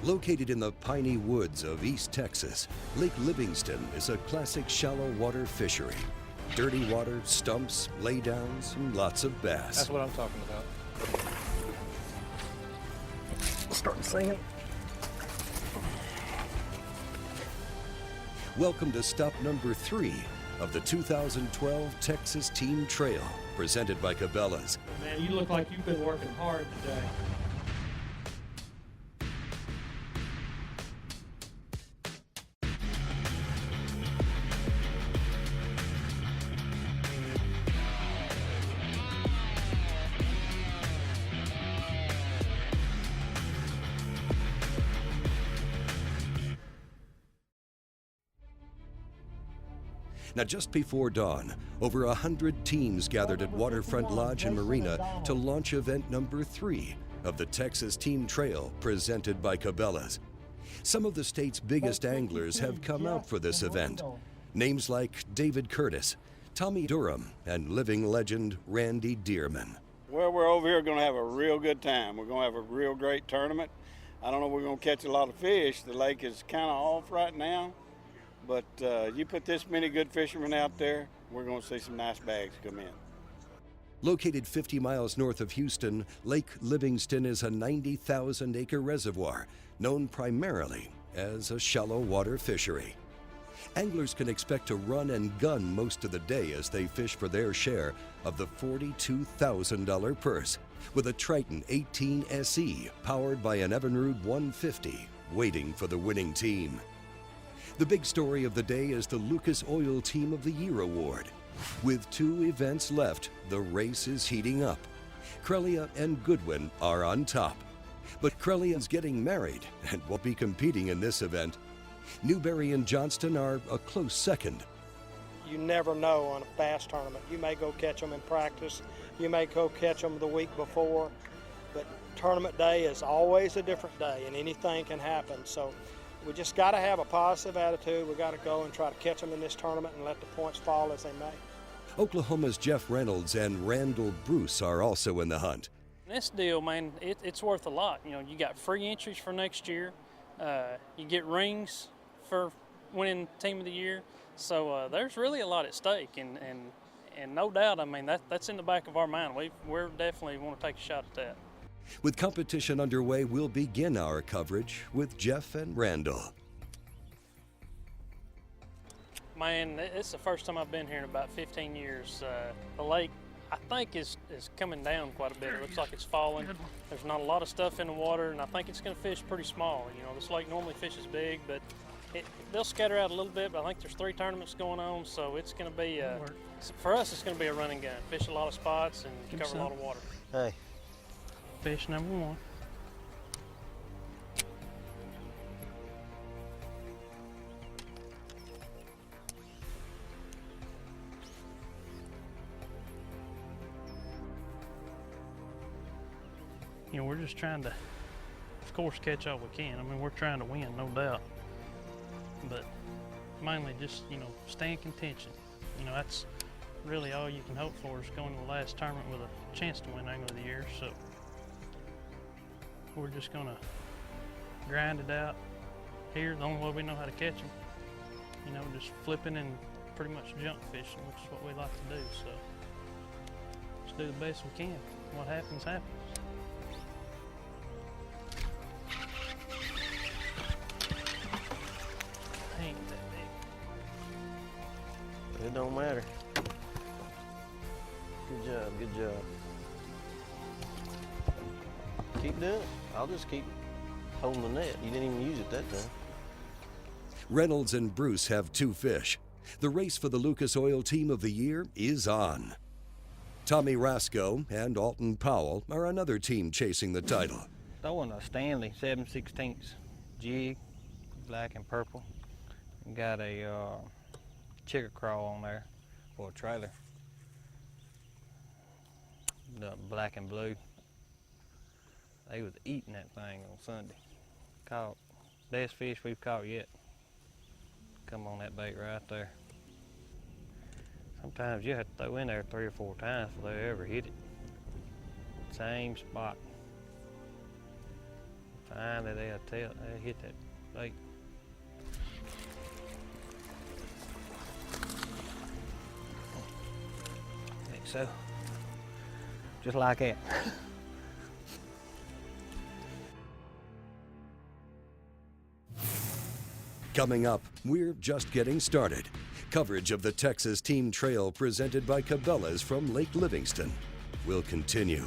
Located in the piney woods of East Texas, Lake Livingston is a classic shallow water fishery. Dirty water, stumps, laydowns, and lots of bass. That's what I'm talking about. Starting singing. Welcome to stop number 3 of the 2012 Texas Team Trail, presented by Cabela's. Man, you look like you've been working hard today. Now, just before dawn, over 100 teams gathered at Waterfront Lodge and Marina to launch event number 3 of the Texas Team Trail, presented by Cabela's. Some of the state's biggest anglers have come out for this event. Names like David Curtis, Tommy Durham, and living legend Randy Dearman. Well, we're over here going to have a real good time. We're going to have a real great tournament. I don't know if we're going to catch a lot of fish. The lake is kind of off right now. But you put this many good fishermen out there, we're going to see some nice bags come in. Located 50 miles north of Houston, Lake Livingston is a 90,000-acre reservoir known primarily as a shallow water fishery. Anglers can expect to run and gun most of the day as they fish for their share of the $42,000 purse, with a Triton 18 SE powered by an Evinrude 150 waiting for the winning team. The big story of the day is the Lucas Oil Team of the Year award. With 2 events left, the race is heating up. Crelia and Goodwin are on top. But Crelia's getting married and won't be competing in this event. Newberry and Johnston are a close second. You never know on a bass tournament. You may go catch them in practice. You may go catch them the week before. But tournament day is always a different day, and anything can happen. So we just got to have a positive attitude. We got to go and try to catch them in this tournament and let the points fall as they may. Oklahoma's Jeff Reynolds and Randall Bruce are also in the hunt. This deal, man, it's worth a lot. You know, you got free entries for next year. You get rings for winning Team of the Year. So there's really a lot at stake, and no doubt, I mean, that's in the back of our mind. We're definitely want to take a shot at that. With competition underway, we'll begin our coverage with Jeff and Randall. Man, it's the first time I've been here in about 15 years. The lake, I think, is coming down quite a bit. It looks like it's falling. There's not a lot of stuff in the water, and I think it's going to fish pretty small. You know, this lake normally fishes big, but they'll scatter out a little bit, but I think there's 3 tournaments going on, so it's going to be, for us, it's going to be a run and gun. Fish a lot of spots and cover a lot of water. Hey. Fish number 1. You know, we're just trying to, of course, catch all we can. I mean, we're trying to win, no doubt. But mainly just, you know, stay in contention. You know, that's really all you can hope for, is going to the last tournament with a chance to win Angler of the Year. So we're just gonna grind it out here, the only way we know how to catch them. You know, just flipping and pretty much junk fishing, which is what we like to do. So just do the best we can. What happens, happens. Ain't that big. It don't matter. Good job, good job. Keep doing it. I'll just keep holding the net. You didn't even use it that time. Reynolds and Bruce have 2 fish. The race for the Lucas Oil Team of the Year is on. Tommy Rasco and Alton Powell are another team chasing the title. Throwing a Stanley 7/16 jig, black and purple. Got a chicken crawl on there for a trailer. The black and blue. They was eating that thing on Sunday. Caught best fish we've caught yet. Come on that bait right there. Sometimes you have to throw in there 3 or 4 times before they ever hit it. Same spot. Finally, they'll hit that bait. I think so. Just like that. Coming up, we're just getting started. Coverage of the Texas Team Trail presented by Cabela's from Lake Livingston will continue.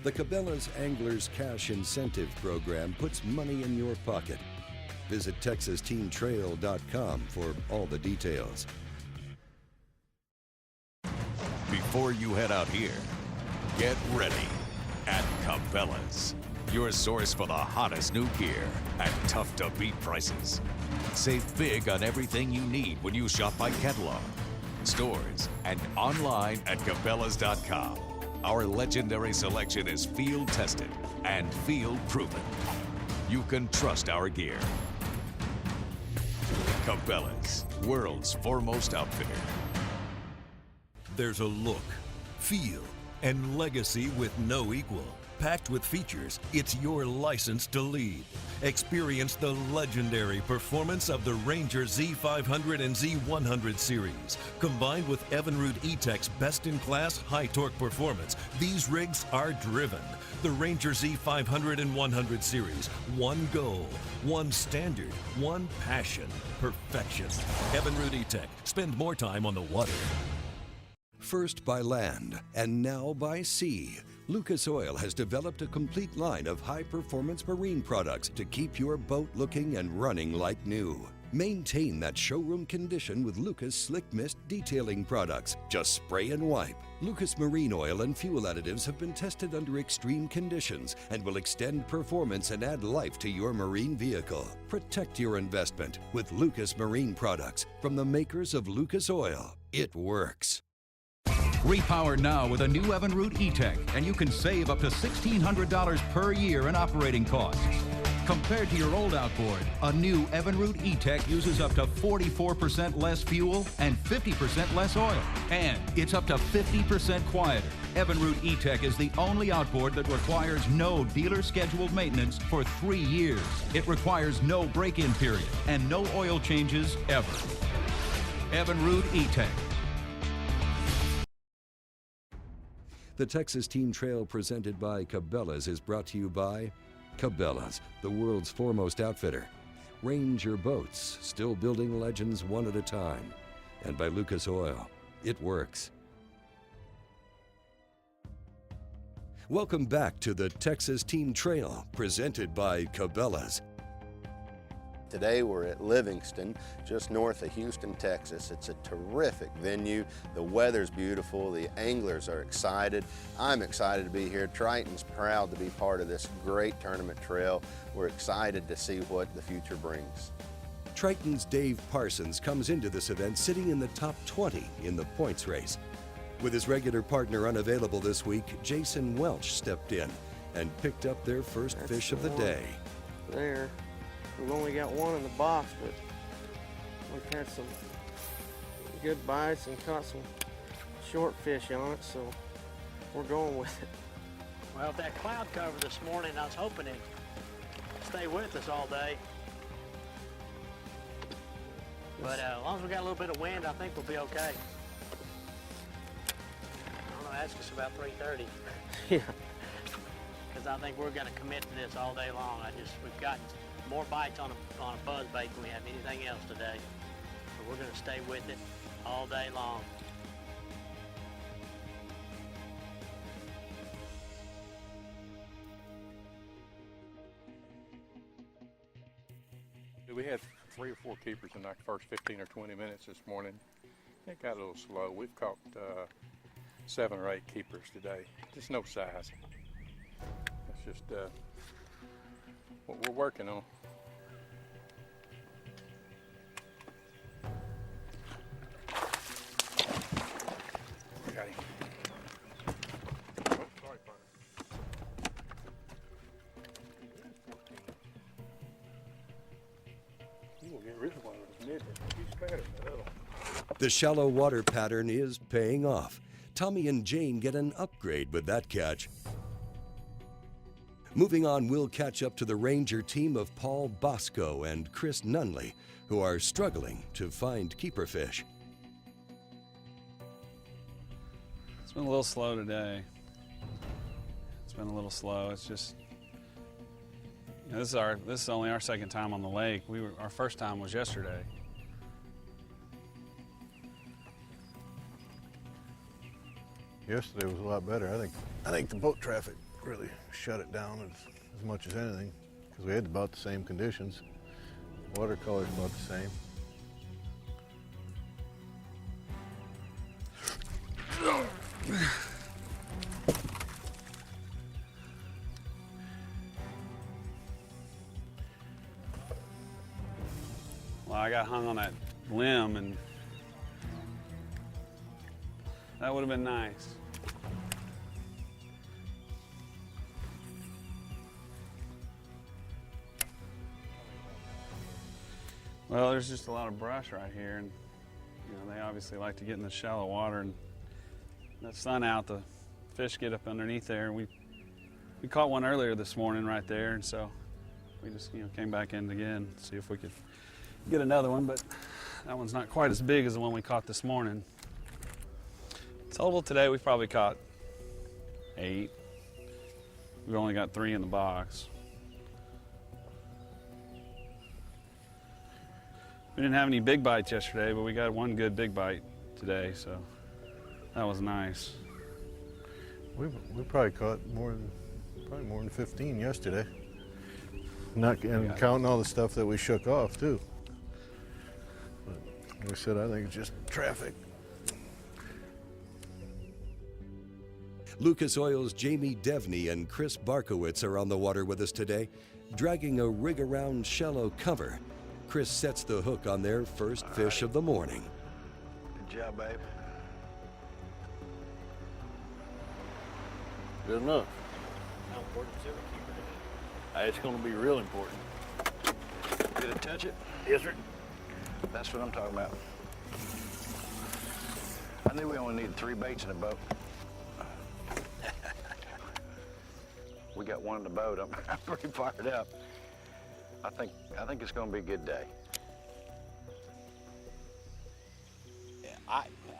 The Cabela's Anglers Cash Incentive Program puts money in your pocket. Visit TexasTeamTrail.com for all the details. Before you head out here, get ready at Cabela's, your source for the hottest new gear at tough-to-beat prices. Save big on everything you need when you shop by catalog, stores, and online at Cabela's.com. Our legendary selection is field-tested and field-proven. You can trust our gear. Cabela's, world's foremost outfitter. There's a look, feel, and legacy with no equal. Packed with features, it's your license to lead. Experience the legendary performance of the Ranger Z500 and Z100 series. Combined with Evinrude E-Tech's best-in-class high-torque performance, these rigs are driven. The Ranger Z500 and 100 series. One goal, one standard, one passion. Perfection. Evinrude E-Tech. Spend more time on the water. First by land and now by sea, Lucas Oil has developed a complete line of high-performance marine products to keep your boat looking and running like new. Maintain that showroom condition with Lucas Slick Mist detailing products. Just spray and wipe. Lucas Marine Oil and fuel additives have been tested under extreme conditions and will extend performance and add life to your marine vehicle. Protect your investment with Lucas Marine products from the makers of Lucas Oil. It works. Repower now with a new Evinrude E-Tech, and you can save up to $1,600 per year in operating costs. Compared to your old outboard, a new Evinrude E-Tech uses up to 44% less fuel and 50% less oil. And it's up to 50% quieter. Evinrude E-Tech is the only outboard that requires no dealer-scheduled maintenance for 3 years. It requires no break-in period and no oil changes ever. Evinrude E-Tech. The Texas Team Trail presented by Cabela's is brought to you by Cabela's, the world's foremost outfitter. Range your boats, still building legends one at a time. And by Lucas Oil. It works. Welcome back to the Texas Team Trail presented by Cabela's. Today we're at Livingston, just north of Houston, Texas. It's a terrific venue. The weather's beautiful. The anglers are excited. I'm excited to be here. Triton's proud to be part of this great tournament trail. We're excited to see what the future brings. Triton's Dave Parsons comes into this event sitting in the top 20 in the points race. With his regular partner unavailable this week, Jason Welch stepped in and picked up their first fish of the day. There. We've only got one in the box, but we've had some good bites and caught some short fish on it, so we're going with it. Well, with that cloud cover this morning, I was hoping it'd stay with us all day. But as long as we got a little bit of wind, I think we'll be okay. I don't know, ask us about 3:30. Yeah. Because I think we're going to commit to this all day long. We've gotten more bites on a buzz bait than we have anything else today. So we're going to stay with it all day long. We had 3 or 4 keepers in like the first 15 or 20 minutes this morning. It got a little slow. We've caught 7 or 8 keepers today. Just no size. That's just what we're working on. Got him. Oh, sorry, partner. You will get rid of one of those midgets. He's better than the little. The shallow water pattern is paying off. Tommy and Jane get an upgrade with that catch. Moving on, we'll catch up to the Ranger team of Paul Bosco and Chris Nunley, who are struggling to find keeper fish. It's been a little slow today. It's been a little slow. It's just, you know, this is only our second time on the lake. Our first time was yesterday. Yesterday was a lot better. I think the boat traffic really shut it down as much as anything, because we had about the same conditions. Watercolor's about the same. Well, I got hung on that limb, and that would have been nice. Well, there's just a lot of brush right here, and you know, they obviously like to get in the shallow water, and the sun out, the fish get up underneath there. And we caught one earlier this morning right there, and so we just came back in again to see if we could get another one, but that one's not quite as big as the one we caught this morning. Total today we've probably caught 8. We've only got 3 in the box. We didn't have any big bites yesterday, but we got one good big bite today, so that was nice. We probably caught more than 15 yesterday. Counting all the stuff that we shook off too. But like I said, I think it's just traffic. Lucas Oil's Jamie Devney and Chris Barkowitz are on the water with us today, dragging a rig-around shallow cover. Chris sets the hook on their first fish of the morning. Good job, babe. Good enough. How important is every keeper today? It's going to be real important. Did it touch it? Yes, sir. That's what I'm talking about. I knew we only needed 3 baits in a boat. We got one in the boat. I'm pretty fired up. I think it's going to be a good day.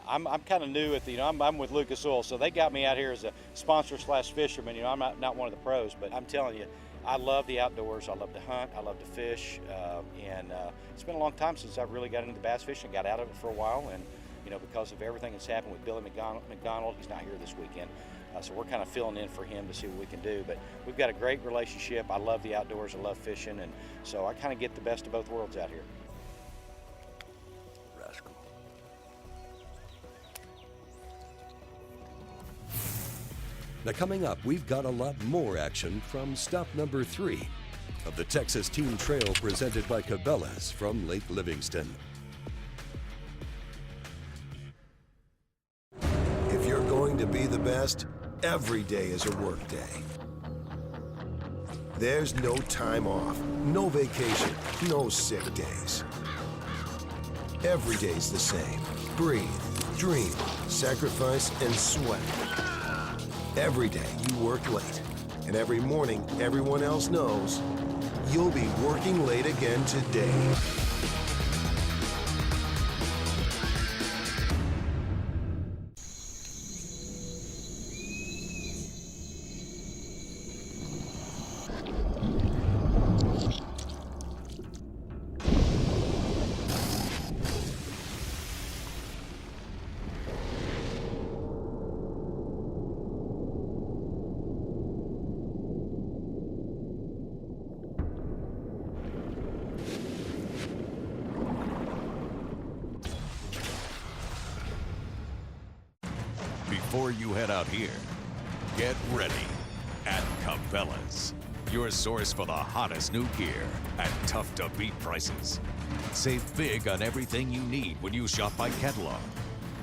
I'm kind of new at the, I'm with Lucas Oil, so they got me out here as a sponsor / fisherman. I'm not one of the pros, but I'm telling you, I love the outdoors. I love to hunt. I love to fish, and it's been a long time since I've really got into bass fishing. Got out of it for a while, and because of everything that's happened with Billy McDonald, he's not here this weekend. So we're kind of filling in for him to see what we can do. But we've got a great relationship. I love the outdoors. I love fishing. And so I kind of get the best of both worlds out here. Rascal. Now coming up, we've got a lot more action from stop number 3 of the Texas Team Trail presented by Cabela's from Lake Livingston. If you're going to be the best, every day is a work day. There's no time off, no vacation, no sick days. Every day's the same. Breathe, dream, sacrifice, and sweat. Every day you work late, and every morning everyone else knows you'll be working late again today. Before you head out here, get ready at Cabela's, your source for the hottest new gear at tough-to-beat prices. Save big on everything you need when you shop by catalog,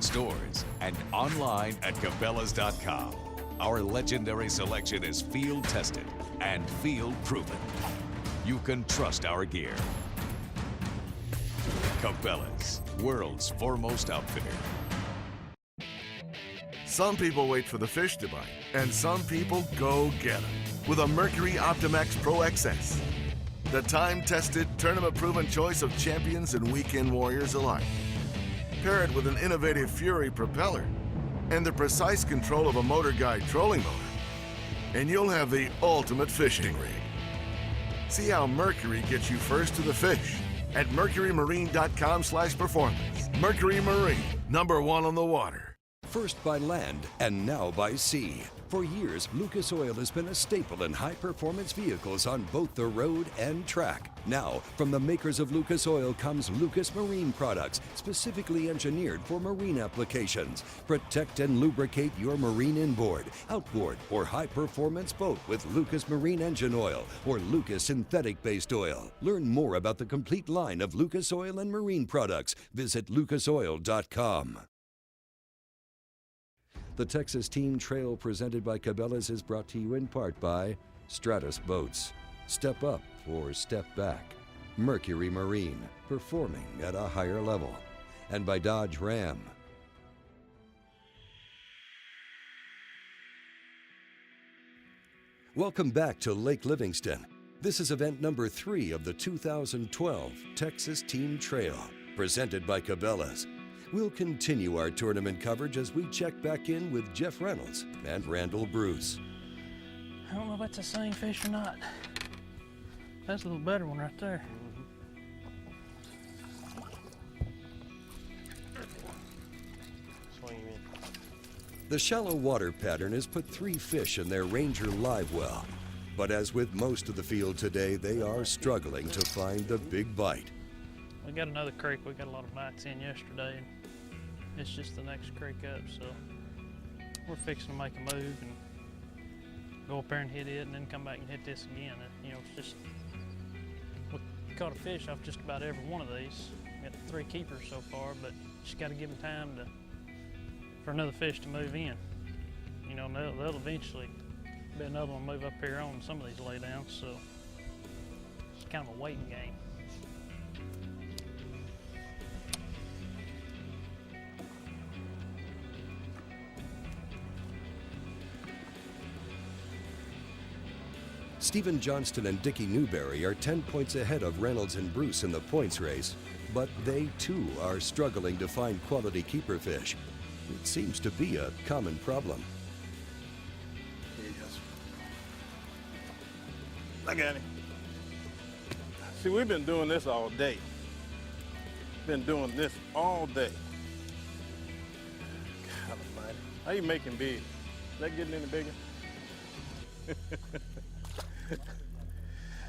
stores, and online at Cabela's.com. Our legendary selection is field-tested and field-proven. You can trust our gear. Cabela's, world's foremost outfitter. Some people wait for the fish to bite, and some people go get them. with a Mercury Optimax Pro XS, the time-tested, tournament-proven choice of champions and weekend warriors alike. Pair it with an innovative Fury propeller and the precise control of a Motor Guide trolling motor, and you'll have the ultimate fishing rig. See how Mercury gets you first to the fish at mercurymarine.com/performance. Mercury Marine, #1 on the water. First by land and now by sea. For years, Lucas Oil has been a staple in high-performance vehicles on both the road and track. Now, from the makers of Lucas Oil comes Lucas Marine products, specifically engineered for marine applications. Protect and lubricate your marine inboard, outboard, or high-performance boat with Lucas Marine engine oil or Lucas synthetic-based oil. Learn more about the complete line of Lucas Oil and marine products. Visit lucasoil.com. The Texas Team Trail presented by Cabela's is brought to you in part by Stratus Boats, Step Up or Step Back, Mercury Marine, performing at a higher level, and by Dodge Ram. Welcome back to Lake Livingston. This is event number 3 of the 2012 Texas Team Trail, presented by Cabela's. We'll continue our tournament coverage as we check back in with Jeff Reynolds and Randall Bruce. I don't know if that's the same fish or not. That's a little better one right there. Swing him in. The shallow water pattern has put 3 fish in their Ranger live well. But as with most of the field today, they are struggling to find the big bite. We got another creek. We got a lot of bites in yesterday, and it's just the next creek up, so we're fixing to make a move and go up there and hit it and then come back and hit this again. You know, it's just, we caught a fish off just about every one of these. We got 3 keepers so far, but just got to give them time for another fish to move in. You know, they'll eventually be another one move up here on some of these laydowns, so it's kind of a waiting game. Stephen Johnston and Dickie Newberry are 10 points ahead of Reynolds and Bruce in the points race, but they too are struggling to find quality keeper fish. It seems to be a common problem. Yes. I got him. See, we've been doing this all day. Been doing this all day. God almighty. How you making big? Is that getting any bigger?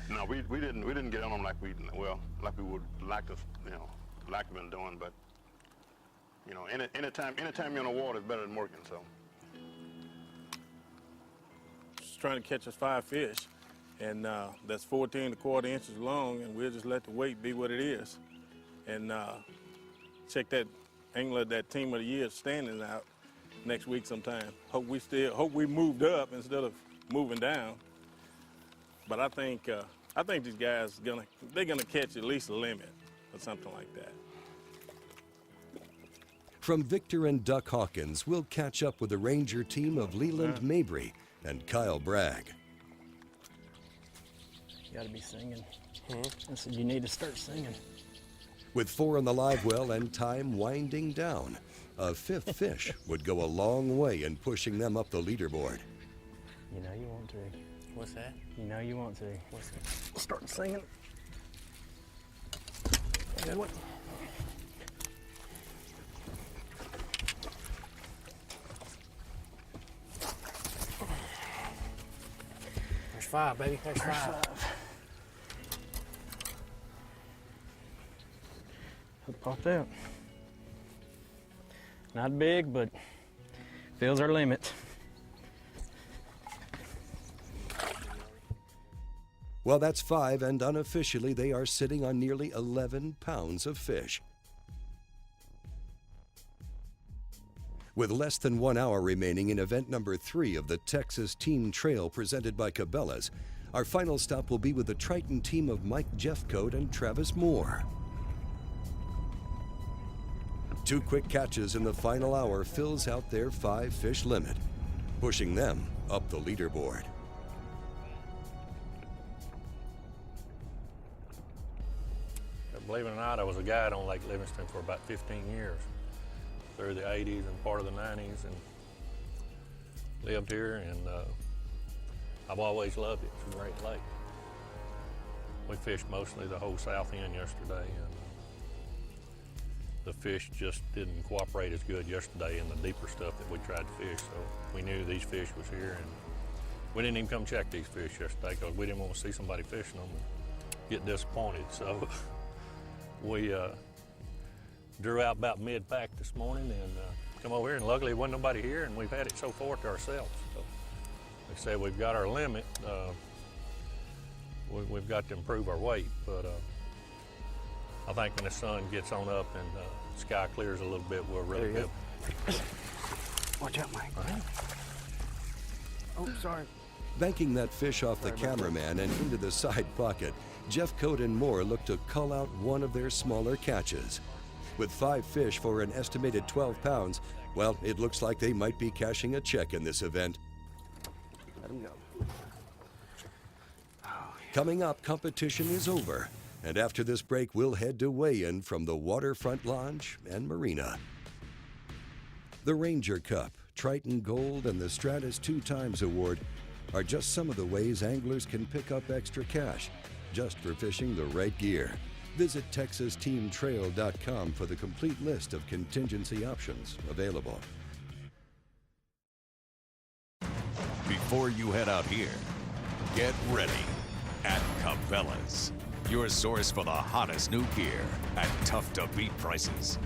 No, we didn't get on them like we would like to, like we've been doing, but anytime you're on the water is better than working, so. Just trying to catch us 5 fish, and that's 14 1/4 inches long, and we'll just let the weight be what it is. And check that angler, that team of the year standing out next week sometime. Hope we moved up instead of moving down. But I think these guys they're gonna catch at least a limit or something like that. From Victor and Duck Hawkins, we'll catch up with the Ranger team of Leland Mabry and Kyle Bragg. You gotta be singing. I said you need to start singing. With 4 in the live well and time winding down, a 5th fish would go a long way in pushing them up the leaderboard. You know you want to. What's that? You know you want to. What's that? Start singing. Good one. There's 5, baby. There's 5. Hook popped out. Not big, but feels our limit. Well, that's 5, and unofficially they are sitting on nearly 11 pounds of fish. With less than 1 hour remaining in event number 3 of the Texas Team Trail presented by Cabela's, our final stop will be with the Triton team of Mike Jeffcoat and Travis Moore. 2 quick catches in the final hour fills out their 5 fish limit, pushing them up the leaderboard. Believe it or not, I was a guide on Lake Livingston for about 15 years, through the 80s and part of the 90s, and lived here, and I've always loved it. It's a great lake. We fished mostly the whole south end yesterday, and the fish just didn't cooperate as good yesterday in the deeper stuff that we tried to fish, so we knew these fish was here, and we didn't even come check these fish yesterday because we didn't want to see somebody fishing them and get disappointed. So we drew out about mid-pack this morning and come over here, and luckily there wasn't nobody here, and we've had it so far to ourselves. So like I said, we've got our limit. We've got to improve our weight, but I think when the sun gets on up and the sky clears a little bit, we'll really be able. Watch out, Mike. Oh, sorry. Banking that fish off the cameraman and into the side pocket, Jeff Cote and Moore look to cull out one of their smaller catches. With 5 fish for an estimated 12 pounds, well, it looks like they might be cashing a check in this event. Let him go. Coming up, competition is over. And after this break, we'll head to weigh-in from the Waterfront Lodge and Marina. The Ranger Cup, Triton Gold, and the Stratus 2x Award are just some of the ways anglers can pick up extra cash just for fishing the right gear. Visit TexasTeamTrail.com for the complete list of contingency options available. Before you head out here, get ready at Cabela's, your source for the hottest new gear at tough-to-beat prices.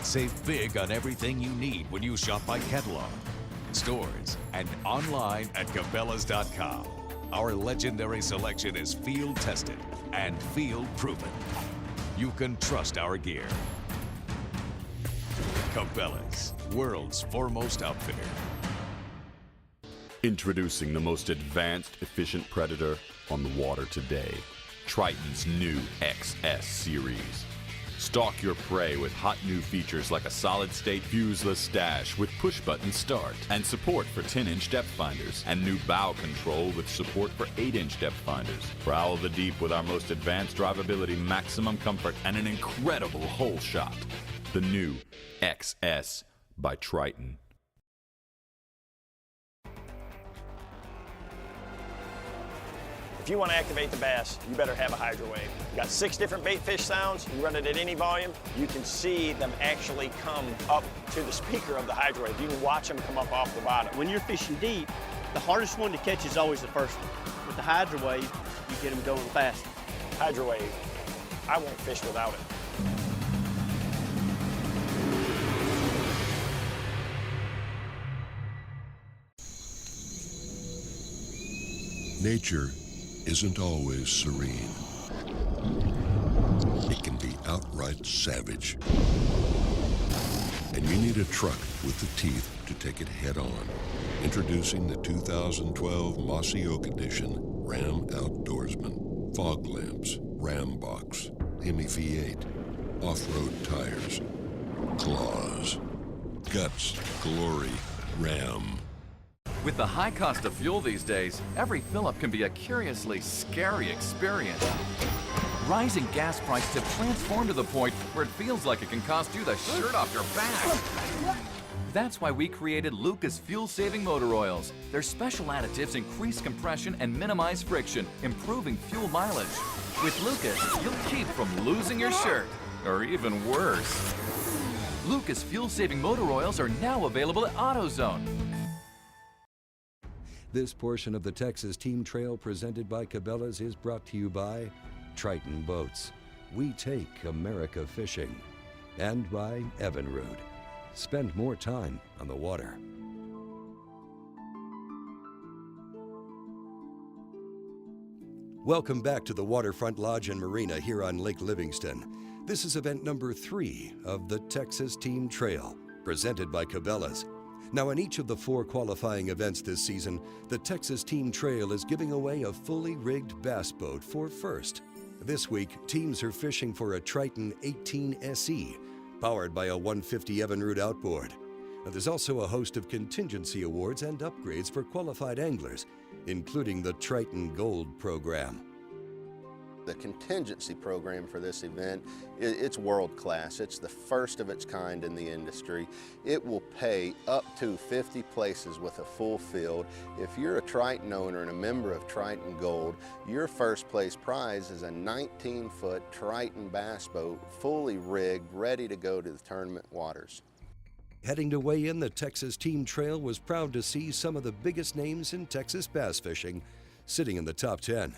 Save big on everything you need when you shop by catalog, stores, and online at Cabela's.com. Our legendary selection is field-tested and field-proven. You can trust our gear. Cabela's, world's foremost outfitter. Introducing the most advanced, efficient predator on the water today. Triton's new XS series. Stalk your prey with hot new features like a solid-state fuseless stash with push-button start and support for 10-inch depth finders, and new bow control with support for 8-inch depth finders. Prowl the deep with our most advanced drivability, maximum comfort, and an incredible hole shot. The new XS by Triton. If you want to activate the bass, you better have a hydro wave. You got 6 different bait fish sounds. You run it at any volume. You can see them actually come up to the speaker of the hydro wave. You can watch them come up off the bottom. When you're fishing deep, the hardest one to catch is always the first one. With the hydro wave, you get them going faster. Hydro wave, I won't fish without it. Nature isn't always serene. It can be outright savage. And you need a truck with the teeth to take it head on. Introducing the 2012 Mossy Oak Edition Ram Outdoorsman. Fog lamps, Ram box, Hemi V8, off-road tires, claws, guts, glory, Ram. With the high cost of fuel these days, every fill-up can be a curiously scary experience. Rising gas prices have transformed to the point where it feels like it can cost you the shirt off your back. That's why we created Lucas fuel-saving motor oils. Their special additives increase compression and minimize friction, improving fuel mileage. With Lucas, you'll keep from losing your shirt, or even worse. Lucas fuel-saving motor oils are now available at AutoZone. This portion of the Texas Team Trail presented by Cabela's is brought to you by Triton Boats. We take America fishing. And by Evinrude. Spend more time on the water. Welcome back to the Waterfront Lodge and Marina here on Lake Livingston. This is event number 3 of the Texas Team Trail, presented by Cabela's. Now, in each of the 4 qualifying events this season, the Texas Team Trail is giving away a fully rigged bass boat for first. This week, teams are fishing for a Triton 18 SE, powered by a 150 Evinrude outboard. Now, there's also a host of contingency awards and upgrades for qualified anglers, including the Triton Gold program. The contingency program for this event, it's world class. It's the first of its kind in the industry. It will pay up to 50 places with a full field. If you're a Triton owner and a member of Triton Gold, your first place prize is a 19-foot Triton bass boat, fully rigged, ready to go to the tournament waters. Heading to weigh in, the Texas Team Trail was proud to see some of the biggest names in Texas bass fishing sitting in the top 10.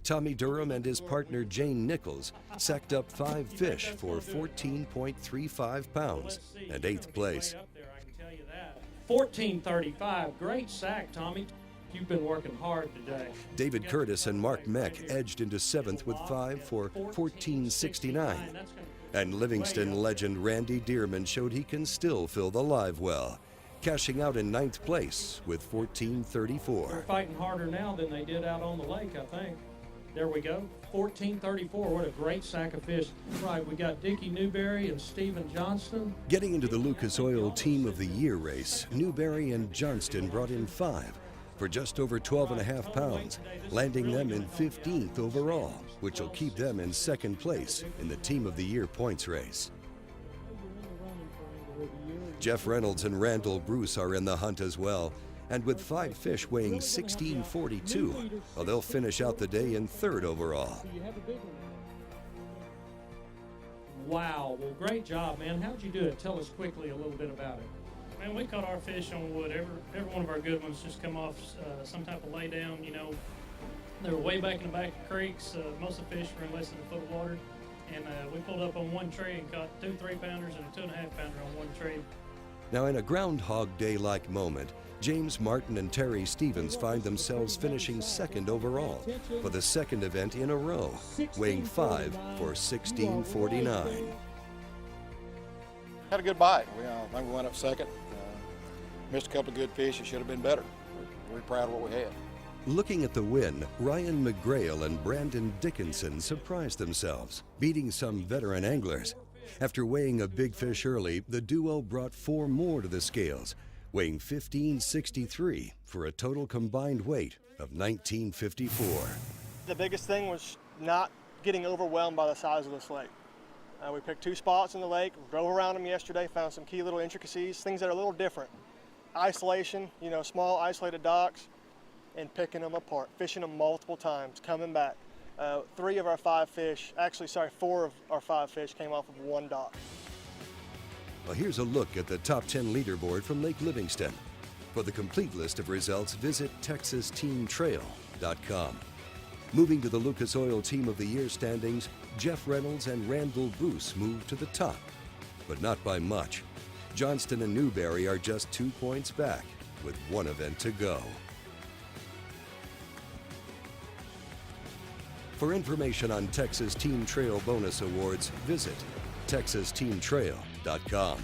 Tommy Durham and his partner Jane Nichols sacked up 5 fish for 14.35 pounds and 8th place. 14.35, great sack, Tommy. You've been working hard today. David Curtis and Mark Meck edged into 7th with 5 for 14.69. And Livingston legend Randy Dearman showed he can still fill the live well, cashing out in 9th place with 14.34. They're fighting harder now than they did out on the lake, I think. There we go, 14.34. What a great sack of fish. Right, we got Dickie Newberry and Stephen Johnston. Getting into the Lucas Oil Team of the Year race, Newberry and Johnston brought in 5 for just over 12.5 pounds, landing them in 15th overall, which will keep them in 2nd place in the Team of the Year points race. Jeff Reynolds and Randall Bruce are in the hunt as well, and with 5 fish weighing 16.42, well, they'll finish out the day in 3rd overall. Wow, well, great job, man. How'd you do it? Tell us quickly a little bit about it. Man, we caught our fish on wood. Every one of our good ones just come off some type of lay down, you know. They were way back in the back of creeks. Most of the fish were in less than a foot of water. And we pulled up on one tree and caught 2 3-pounders and a 2.5-pounder on one tree. Now, in a Groundhog Day-like moment, James Martin and Terry Stevens find themselves finishing 2nd overall for the 2nd event in a row, weighing 5 for 16.49. Had a good bite. I think we went up 2nd. Missed a couple of good fish. It should have been better. We're proud of what we had. Looking at the win, Ryan McGrail and Brandon Dickinson surprised themselves, beating some veteran anglers. After weighing a big fish early, the duo brought 4 more to the scales, weighing 15.63 for a total combined weight of 19.54. The biggest thing was not getting overwhelmed by the size of this lake. We picked 2 spots in the lake, drove around them yesterday, found some key little intricacies, things that are a little different. Isolation, you know, small isolated docks, and picking them apart, fishing them multiple times, coming back. 4 of our 5 fish came off of one dock. Well, here's a look at the top 10 leaderboard from Lake Livingston. For the complete list of results, visit TexasTeamTrail.com. Moving to the Lucas Oil Team of the Year standings, Jeff Reynolds and Randall Bruce moved to the top, but not by much. Johnston and Newberry are just 2 points back with 1 event to go. For information on Texas Team Trail bonus awards, visit TexasTeamTrail.com.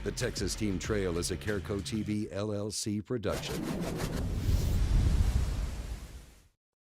The Texas Team Trail is a Careco TV LLC production.